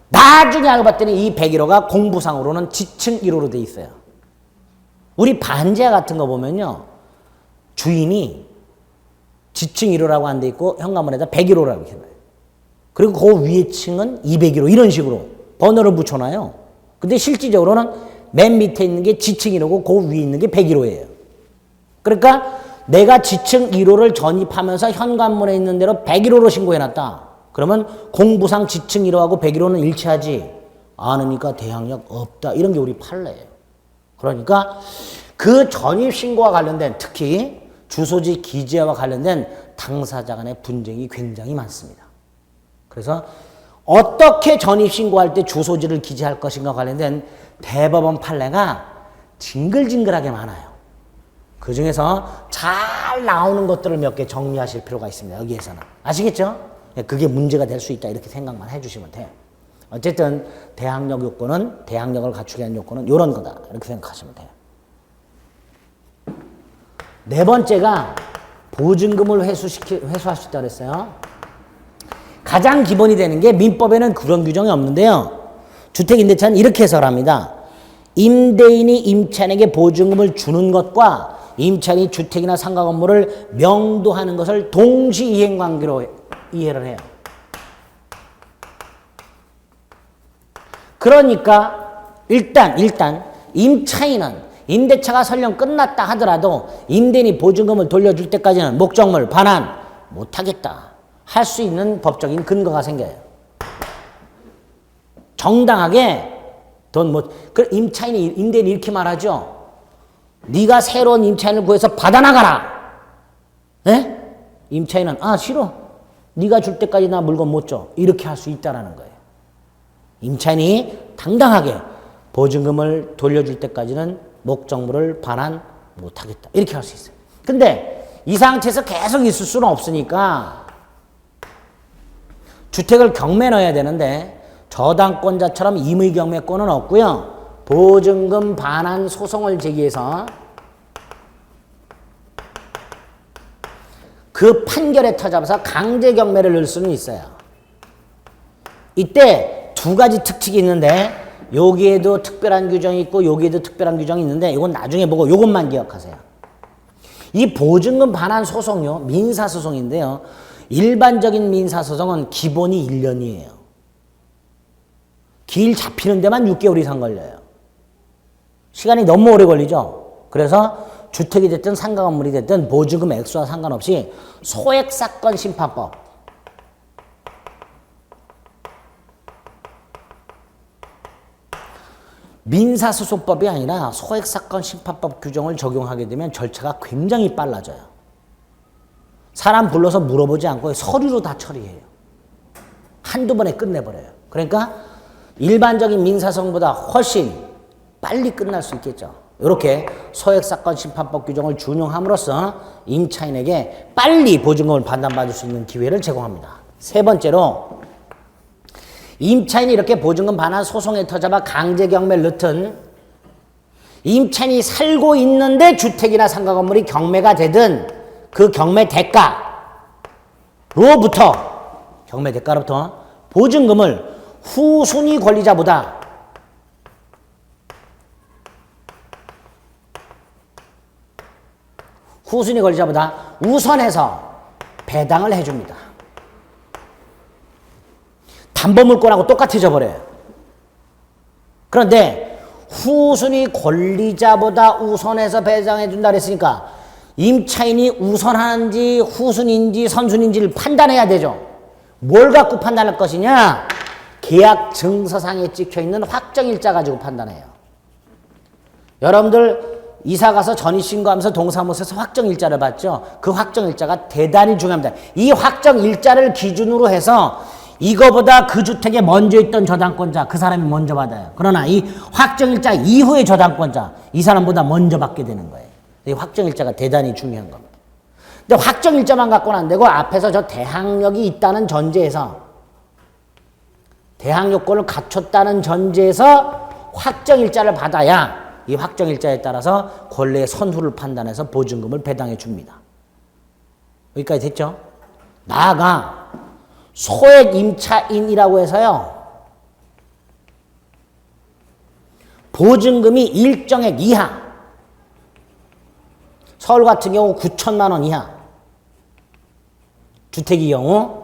나중에 알고 봤더니 이 101호가 공부상으로는 지층 1호로 돼 있어요. 우리 반지하 같은 거 보면요. 주인이 지층 1호라고 안 돼 있고 현관문에다 101호라고 이렇게 놔요. 그리고 그 위에 층은 201호 이런 식으로 번호를 붙여놔요. 근데 실질적으로는 맨 밑에 있는 게 지층 1호고 그 위에 있는 게 101호예요. 그러니까 내가 지층 1호를 전입하면서 현관문에 있는 대로 101호로 신고해놨다. 그러면 공부상 지층 1호하고 101호는 일치하지 않으니까 대항력 없다. 이런 게 우리 판례예요. 그러니까 그 전입신고와 관련된 특히 주소지 기재와 관련된 당사자 간의 분쟁이 굉장히 많습니다. 그래서 어떻게 전입신고할 때 주소지를 기재할 것인가 관련된 대법원 판례가 징글징글하게 많아요. 그 중에서 잘 나오는 것들을 몇 개 정리하실 필요가 있습니다. 여기에서는. 아시겠죠? 그게 문제가 될 수 있다. 이렇게 생각만 해주시면 돼요. 어쨌든 대항력 요건은, 대항력을 갖추게 하는 요건은 이런 거다. 이렇게 생각하시면 돼요. 네 번째가 보증금을 회수할 수 있다고 그랬어요. 가장 기본이 되는 게 민법에는 그런 규정이 없는데요. 주택임대차는 이렇게 해석합니다. 임대인이 임차인에게 보증금을 주는 것과 임차인이 주택이나 상가 건물을 명도하는 것을 동시 이행관계로 이해를 해요. 그러니까 일단 임차인은 임대차가 설령 끝났다 하더라도 임대인이 보증금을 돌려줄 때까지는 목적물 반환 못하겠다. 할 수 있는 법적인 근거가 생겨요. 정당하게 임대인이 이렇게 말하죠. 네가 새로운 임차인을 구해서 받아나가라. 네? 임차인은 싫어. 네가 줄 때까지 나 물건 못 줘. 이렇게 할 수 있다라는 거예요. 임차인이 당당하게 보증금을 돌려줄 때까지는 목적물을 반환 못하겠다. 이렇게 할 수 있어요. 근데 이 상태에서 계속 있을 수는 없으니까 주택을 경매에 넣어야 되는데 저당권자처럼 임의경매권은 없고요. 보증금 반환 소송을 제기해서 그 판결에 터잡아서 강제경매를 넣을 수는 있어요. 이때 두 가지 특징이 있는데 여기에도 특별한 규정이 있고 여기에도 특별한 규정이 있는데 이건 나중에 보고 이것만 기억하세요. 이 보증금 반환 소송요. 민사소송인데요. 일반적인 민사소송은 기본이 1년이에요. 길 잡히는 데만 6개월 이상 걸려요. 시간이 너무 오래 걸리죠. 그래서 주택이 됐든 상가 건물이 됐든 보증금 액수와 상관없이 소액사건 심판법 민사소송법이 아니라 소액사건 심판법 규정을 적용하게 되면 절차가 굉장히 빨라져요. 사람 불러서 물어보지 않고 서류로 다 처리해요. 한두 번에 끝내버려요. 그러니까 일반적인 민사소송보다 훨씬 빨리 끝날 수 있겠죠. 이렇게 소액사건 심판법 규정을 준용함으로써 임차인에게 빨리 보증금을 반환받을 수 있는 기회를 제공합니다. 세 번째로 임차인이 이렇게 보증금 반환 소송에 터잡아 강제경매를 넣든 임차인이 살고 있는데 주택이나 상가 건물이 경매가 되든 그 경매 대가로부터 보증금을 후순위 권리자보다 우선해서 배당을 해줍니다. 담보물권하고 똑같아져 버려요. 그런데 후순위 권리자보다 우선해서 배당해준다 그랬으니까 임차인이 우선하는지 후순위인지 선순위인지를 판단해야 되죠. 뭘 갖고 판단할 것이냐? 계약 증서상에 찍혀있는 확정일자 가지고 판단해요. 여러분들 이사가서 전입신고하면서 동사무소에서 확정일자를 받죠. 그 확정일자가 대단히 중요합니다. 이 확정일자를 기준으로 해서 이거보다 그 주택에 먼저 있던 저당권자 그 사람이 먼저 받아요. 그러나 이 확정일자 이후의 저당권자 이 사람보다 먼저 받게 되는 거예요. 이 확정일자가 대단히 중요한 겁니다. 근데 확정일자만 갖고는 안 되고 앞에서 저 대항력이 있다는 전제에서 대항요건을 갖췄다는 전제에서 확정일자를 받아야 이 확정일자에 따라서 권리의 선후를 판단해서 보증금을 배당해 줍니다. 여기까지 됐죠? 나아가 소액 임차인이라고 해서요. 보증금이 일정액 이하 서울 같은 경우 9천만 원 이하 주택의 경우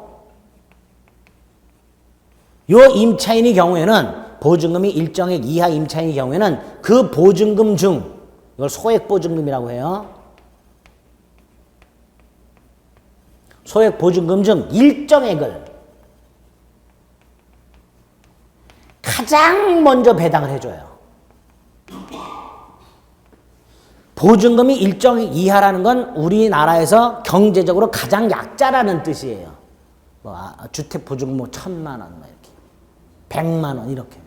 요 임차인의 경우에는 보증금이 일정액 이하 임차인의 경우에는 그 보증금 중 이걸 소액 보증금이라고 해요. 소액 보증금 중 일정액을 가장 먼저 배당을 해줘요. 보증금이 일정액 이하라는 건 우리나라에서 경제적으로 가장 약자라는 뜻이에요. 주택 보증금 1,000만 원, 이렇게 100만 원 이렇게.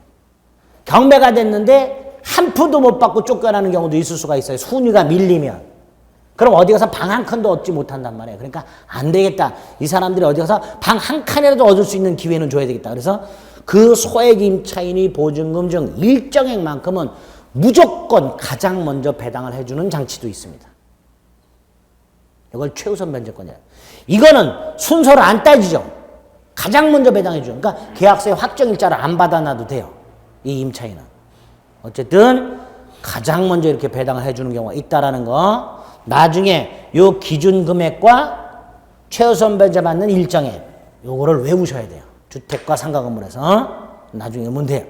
경매가 됐는데 한 푼도 못 받고 쫓겨나는 경우도 있을 수가 있어요. 순위가 밀리면. 그럼 어디 가서 방 한 칸도 얻지 못한단 말이에요. 그러니까 안 되겠다. 이 사람들이 어디 가서 방 한 칸이라도 얻을 수 있는 기회는 줘야 되겠다. 그래서 그 소액 임차인이 보증금 중 일정액만큼은 무조건 가장 먼저 배당을 해주는 장치도 있습니다. 이걸 최우선 변제권이에요. 이거는 순서를 안 따지죠. 가장 먼저 배당해주죠. 그러니까 계약서에 확정일자를 안 받아놔도 돼요. 이 임차인은. 어쨌든 가장 먼저 이렇게 배당을 해주는 경우가 있다라는 거. 나중에 요 기준 금액과 최우선 변제 받는 일정액 요거를 외우셔야 돼요. 주택과 상가 건물에서 나중에 오면 돼요.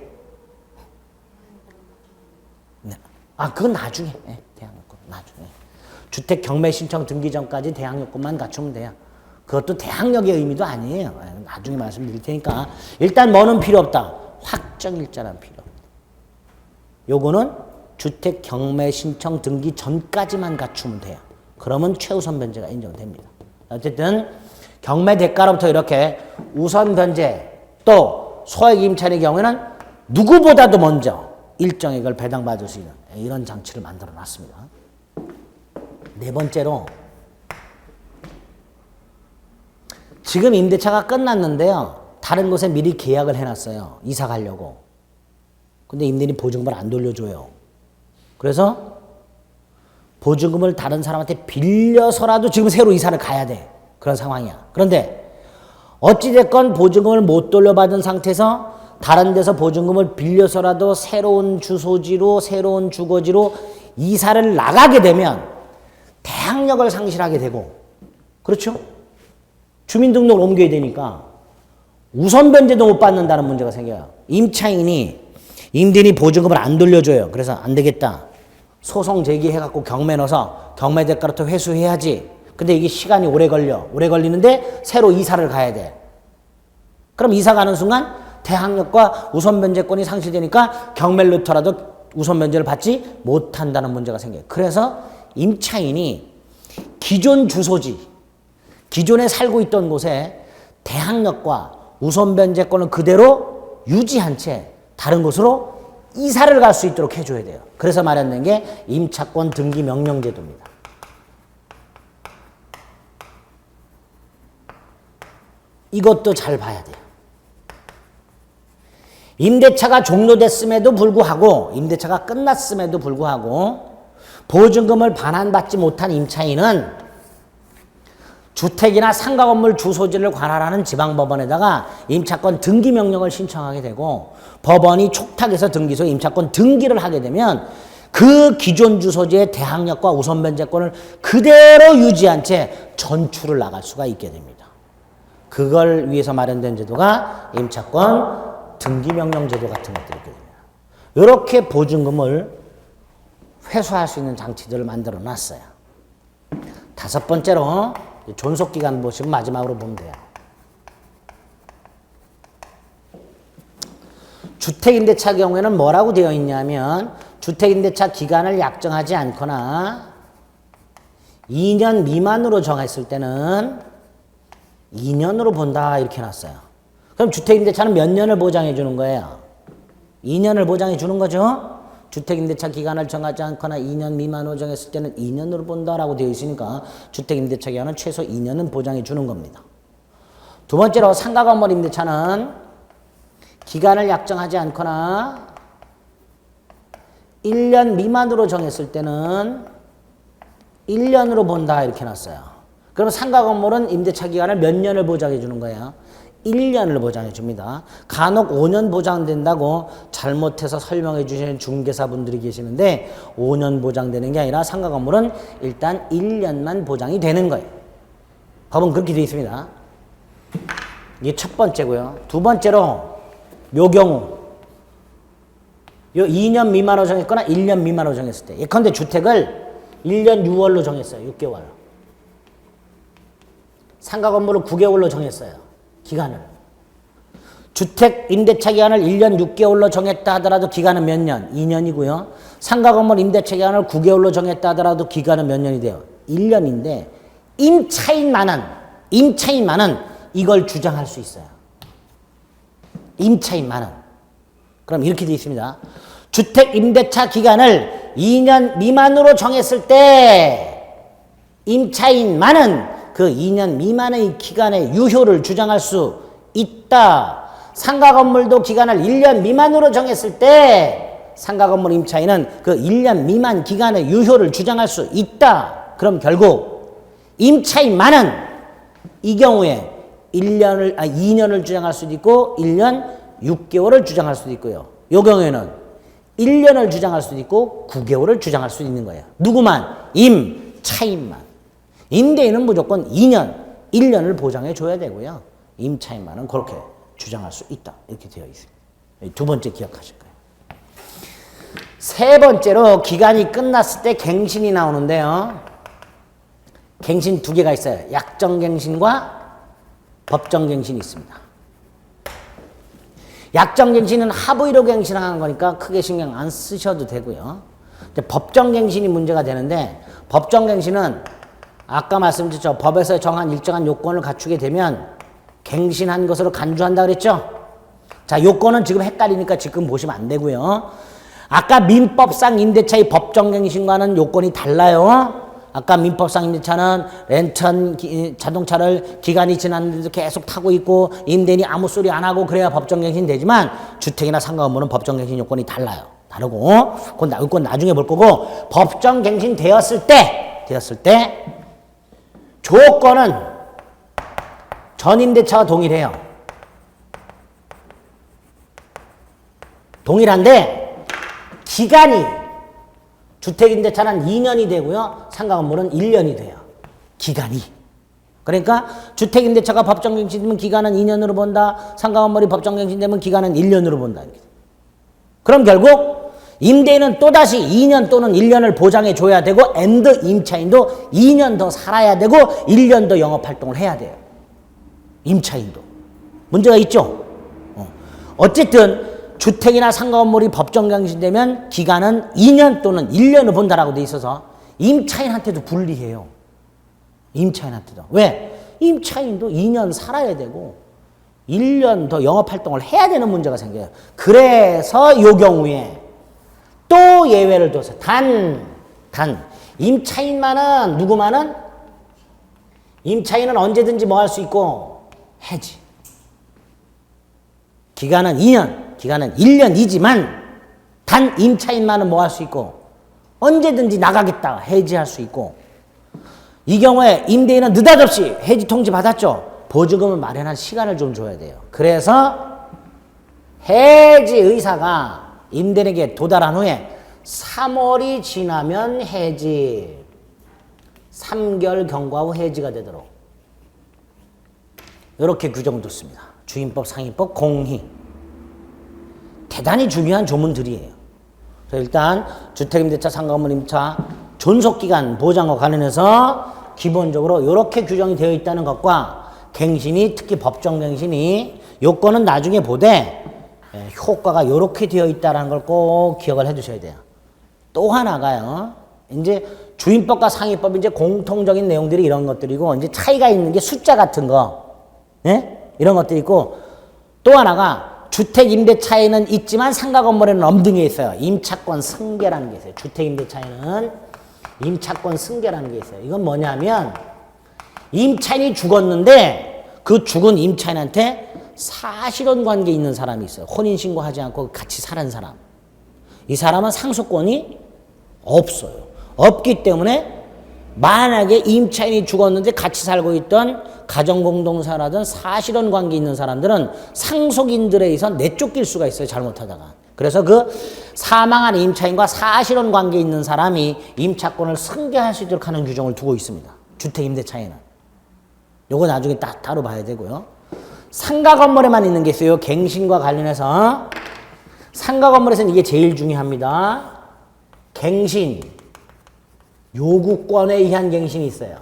네. 그건 나중에. 네, 대항요건 나중에. 주택 경매 신청 등기 전까지 대항요건만 갖추면 돼요. 그것도 대항력의 의미도 아니에요. 나중에 말씀드릴 테니까 일단 뭐는 필요 없다. 확정일자는 필요 없다. 요거는 주택 경매 신청 등기 전까지만 갖추면 돼요. 그러면 최우선 변제가 인정됩니다. 어쨌든 경매 대가로부터 이렇게 우선 변제 또 소액 임차인의 경우에는 누구보다도 먼저 일정액을 배당받을 수 있는 이런 장치를 만들어 놨습니다. 네 번째로 지금 임대차가 끝났는데요. 다른 곳에 미리 계약을 해놨어요. 이사 가려고. 근데 임대인이 보증금을 안 돌려줘요. 그래서 보증금을 다른 사람한테 빌려서라도 지금 새로 이사를 가야 돼. 그런 상황이야. 그런데 어찌됐건 보증금을 못 돌려받은 상태에서 다른 데서 보증금을 빌려서라도 새로운 주소지로 새로운 주거지로 이사를 나가게 되면 대항력을 상실하게 되고 그렇죠? 주민등록을 옮겨야 되니까 우선 변제도 못 받는다는 문제가 생겨요. 임차인이 임대인이 보증금을 안 돌려줘요. 그래서 안 되겠다. 소송 제기해갖고 경매 넣어서 경매 대가로부터 회수해야지. 근데 이게 시간이 오래 걸려. 오래 걸리는데 새로 이사를 가야 돼. 그럼 이사 가는 순간 대항력과 우선 변제권이 상실되니까 경매를 넣더라도 우선 변제를 받지 못한다는 문제가 생겨요. 그래서 임차인이 기존 주소지, 기존에 살고 있던 곳에 대항력과 우선 변제권을 그대로 유지한 채 다른 곳으로 이사를 갈 수 있도록 해줘야 돼요. 그래서 마련된 게 임차권 등기 명령제도입니다. 이것도 잘 봐야 돼요. 임대차가 종료됐음에도 불구하고 임대차가 끝났음에도 불구하고 보증금을 반환받지 못한 임차인은 주택이나 상가 건물 주소지를 관할하는 지방법원에다가 임차권 등기 명령을 신청하게 되고 법원이 촉탁해서 등기소에 임차권 등기를 하게 되면 그 기존 주소지의 대항력과 우선 변제권을 그대로 유지한 채 전출을 나갈 수가 있게 됩니다. 그걸 위해서 마련된 제도가 임차권 등기 명령 제도 같은 것들이 있게 됩니다. 이렇게 보증금을 회수할 수 있는 장치들을 만들어 놨어요. 다섯 번째로 존속기간 보시면 마지막으로 보면 돼요. 주택임대차 경우에는 뭐라고 되어 있냐면 주택임대차 기간을 약정하지 않거나 2년 미만으로 정했을 때는 2년으로 본다 이렇게 해놨어요. 그럼 주택임대차는 몇 년을 보장해 주는 거예요? 2년을 보장해 주는 거죠. 주택임대차 기간을 정하지 않거나 2년 미만으로 정했을 때는 2년으로 본다라고 되어 있으니까 주택임대차 기간은 최소 2년은 보장해 주는 겁니다. 두 번째로 상가건물 임대차는 기간을 약정하지 않거나 1년 미만으로 정했을 때는 1년으로 본다 이렇게 놨어요. 그럼 상가건물은 임대차 기간을 몇 년을 보장해 주는 거예요? 1년을 보장해 줍니다. 간혹 5년 보장된다고 잘못해서 설명해 주시는 중개사분들이 계시는데 5년 보장되는 게 아니라 상가 건물은 일단 1년만 보장이 되는 거예요. 법은 그렇게 되어 있습니다. 이게 첫 번째고요. 두 번째로 요 경우 요 2년 미만으로 정했거나 1년 미만으로 정했을 때 예컨대 주택을 1년 6월로 정했어요. 6개월. 상가 건물을 9개월로 정했어요. 기간을. 주택 임대차 기간을 1년 6개월로 정했다 하더라도 기간은 몇 년? 2년이고요. 상가 건물 임대차 기간을 9개월로 정했다 하더라도 기간은 몇 년이 돼요? 1년인데 임차인만은 이걸 주장할 수 있어요. 임차인만은. 그럼 이렇게 되어 있습니다. 주택 임대차 기간을 2년 미만으로 정했을 때 임차인만은 그 2년 미만의 기간의 유효를 주장할 수 있다. 상가 건물도 기간을 1년 미만으로 정했을 때 상가 건물 임차인은 그 1년 미만 기간의 유효를 주장할 수 있다. 그럼 결국 임차인만은 이 경우에 2년을 주장할 수도 있고 1년 6개월을 주장할 수도 있고요. 이 경우에는 1년을 주장할 수도 있고 9개월을 주장할 수도 있는 거예요. 누구만? 임차인만. 임대인은 무조건 2년, 1년을 보장해 줘야 되고요. 임차인만은 그렇게 주장할 수 있다. 이렇게 되어 있습니다. 두 번째 기억하실 거예요. 세 번째로 기간이 끝났을 때 갱신이 나오는데요. 갱신 두 개가 있어요. 약정갱신과 법정갱신이 있습니다. 약정갱신은 합의로 갱신하는 거니까 크게 신경 안 쓰셔도 되고요. 법정갱신이 문제가 되는데 법정갱신은 아까 말씀드렸죠. 법에서 정한 일정한 요건을 갖추게 되면 갱신한 것으로 간주한다 그랬죠. 자, 요건은 지금 헷갈리니까 지금 보시면 안 되고요. 아까 민법상 임대차의 법정갱신과는 요건이 달라요. 아까 민법상 임대차는 렌천 자동차를 기간이 지났는데도 계속 타고 있고 임대인이 아무 소리 안 하고 그래야 법정갱신 되지만 주택이나 상가 건물은 법정갱신 요건이 달라요. 다르고 그건 나중에 볼 거고 법정갱신 되었을 때 조건은 전임대차와 동일해요. 동일한데 기간이 주택임대차는 2년이 되고요. 상가건물은 1년이 돼요. 기간이. 그러니까 주택임대차가 법정갱신되면 기간은 2년으로 본다. 상가건물이 법정갱신되면 기간은 1년으로 본다. 그럼 결국 임대인은 또다시 2년 또는 1년을 보장해 줘야 되고 엔드 임차인도 2년 더 살아야 되고 1년 더 영업활동을 해야 돼요. 임차인도. 문제가 있죠. 어쨌든 주택이나 상가건물이 법정갱신되면 기간은 2년 또는 1년을 본다라고 돼 있어서 임차인한테도 불리해요. 임차인한테도. 왜? 임차인도 2년 살아야 되고 1년 더 영업활동을 해야 되는 문제가 생겨요. 그래서 이 경우에 또 예외를 둬서 임차인만은 누구만은 임차인은 언제든지 뭐 할 수 있고 해지. 기간은 2년, 기간은 1년이지만 단 임차인만은 뭐 할 수 있고 언제든지 나가겠다 해지할 수 있고 이 경우에 임대인은 느닷없이 해지 통지 받았죠. 보증금을 마련할 시간을 좀 줘야 돼요. 그래서 해지 의사가 임대인에게 도달한 후에 3월이 지나면 해지 3개월 경과 후 해지가 되도록 이렇게 규정됐습니다. 주임법, 상임법, 공히 대단히 중요한 조문들이에요. 그래서 일단 주택임대차, 상가건물 임차 존속기간 보장과 관련해서 기본적으로 이렇게 규정이 되어 있다는 것과 갱신이 특히 법정갱신이 요건은 나중에 보되 효과가 이렇게 되어 있다는 걸 꼭 기억을 해 두셔야 돼요. 또 하나가요. 이제 주임법과 상임법 이제 공통적인 내용들이 이런 것들이고 이제 차이가 있는 게 숫자 같은 거, 네? 이런 것들이 있고 또 하나가 주택 임대차에는 있지만 상가 건물에는 엄등에 있어요. 임차권 승계라는 게 있어요. 주택 임대차에는 임차권 승계라는 게 있어요. 이건 뭐냐면 임차인이 죽었는데 그 죽은 임차인한테 사실혼 관계에 있는 사람이 있어요. 혼인신고하지 않고 같이 사는 사람. 이 사람은 상속권이 없어요. 없기 때문에 만약에 임차인이 죽었는데 같이 살고 있던 가정공동사라든 사실혼 관계 있는 사람들은 상속인들에 의해서 내쫓길 수가 있어요. 잘못하다가. 그래서 그 사망한 임차인과 사실혼 관계 있는 사람이 임차권을 승계할 수 있도록 하는 규정을 두고 있습니다. 주택임대차에는. 요거 나중에 따로 봐야 되고요. 상가 건물에만 있는 게 있어요. 갱신과 관련해서. 상가 건물에서는 이게 제일 중요합니다. 갱신. 요구권에 의한 갱신이 있어요.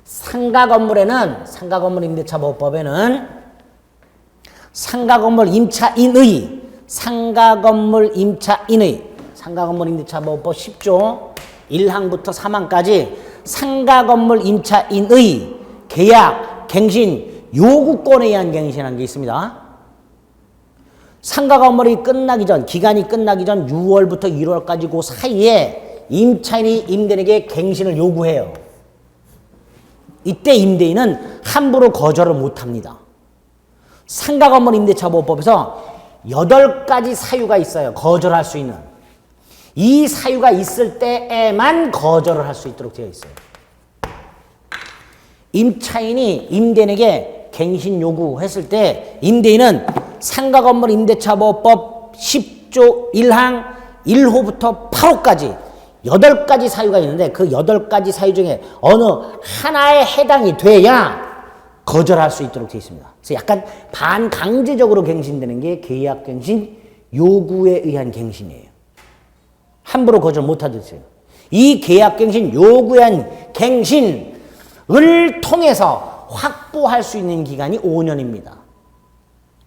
상가 건물에는, 상가 건물 임대차 보호법에는 상가 건물 임차인의, 상가 건물 임차인의, 상가 건물 임대차 보호법 10조 1항부터 3항까지 상가 건물 임차인의 계약, 갱신, 요구권에 의한 갱신이라는 게 있습니다. 상가 건물이 끝나기 전, 기간이 끝나기 전 6월부터 1월까지 그 사이에 임차인이 임대인에게 갱신을 요구해요. 이때 임대인은 함부로 거절을 못합니다. 상가 건물 임대차 보호법에서 8가지 사유가 있어요. 거절할 수 있는. 이 사유가 있을 때에만 거절을 할 수 있도록 되어 있어요. 임차인이 임대인에게 갱신 요구했을 때 임대인은 상가 건물 임대차 보호법 10조 1항 1호부터 8호까지 8가지 사유가 있는데 그 8가지 사유 중에 어느 하나에 해당이 돼야 거절할 수 있도록 되어 있습니다. 그래서 약간 반강제적으로 갱신되는 게 계약갱신 요구에 의한 갱신이에요. 함부로 거절 못하듯이요. 이 계약갱신 요구에 의한 갱신을 통해서 확보할 수 있는 기간이 5년입니다.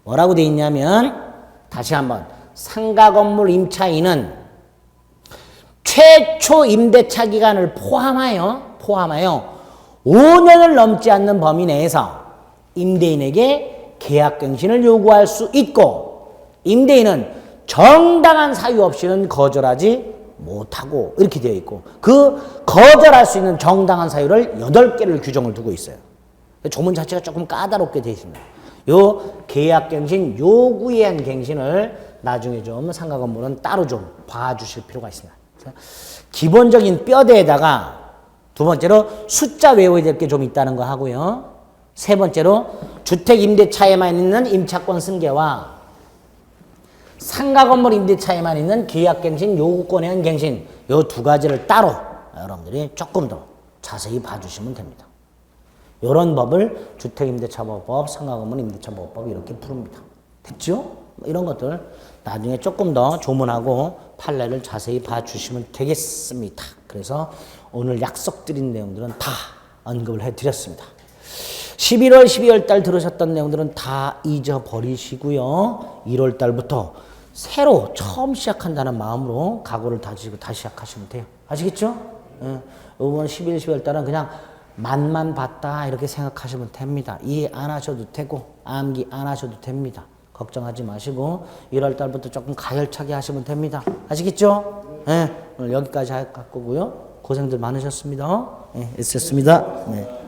뭐라고 되어 있냐면 다시 한번 상가 건물 임차인은 최초 임대차 기간을 포함하여 5년을 넘지 않는 범위 내에서 임대인에게 계약갱신을 요구할 수 있고 임대인은 정당한 사유 없이는 거절하지 못하고 이렇게 되어 있고 그 거절할 수 있는 정당한 사유를 8개를 규정을 두고 있어요. 조문 자체가 조금 까다롭게 되어 있습니다. 요 계약갱신 요구에 의한 갱신을 나중에 좀 상가 건물은 따로 좀 봐주실 필요가 있습니다. 기본적인 뼈대에다가 두 번째로 숫자 외워야 될 게 좀 있다는 거 하고요. 세 번째로 주택 임대차에만 있는 임차권 승계와 상가 건물 임대차에만 있는 계약갱신 요구권에 의한 갱신 요 2가지를 따로 여러분들이 조금 더 자세히 봐주시면 됩니다. 이런 법을 주택임대차보호법, 상가건물 임대차보호법 이렇게 부릅니다. 됐죠? 이런 것들 나중에 조금 더 조문하고 판례를 자세히 봐주시면 되겠습니다. 그래서 오늘 약속드린 내용들은 다 언급을 해드렸습니다. 11월, 12월 달 들으셨던 내용들은 다 잊어버리시고요. 1월 달부터 새로 처음 시작한다는 마음으로 각오를 다지고 다시 시작하시면 돼요. 아시겠죠? 이번 11, 12월 달은 그냥 맛만 봤다 이렇게 생각하시면 됩니다. 이해 안 하셔도 되고 암기 안 하셔도 됩니다. 걱정하지 마시고 1월 달부터 조금 가열차게 하시면 됩니다. 아시겠죠? 네, 오늘 여기까지 할 거고요. 고생들 많으셨습니다. 네, 있었습니다. 네.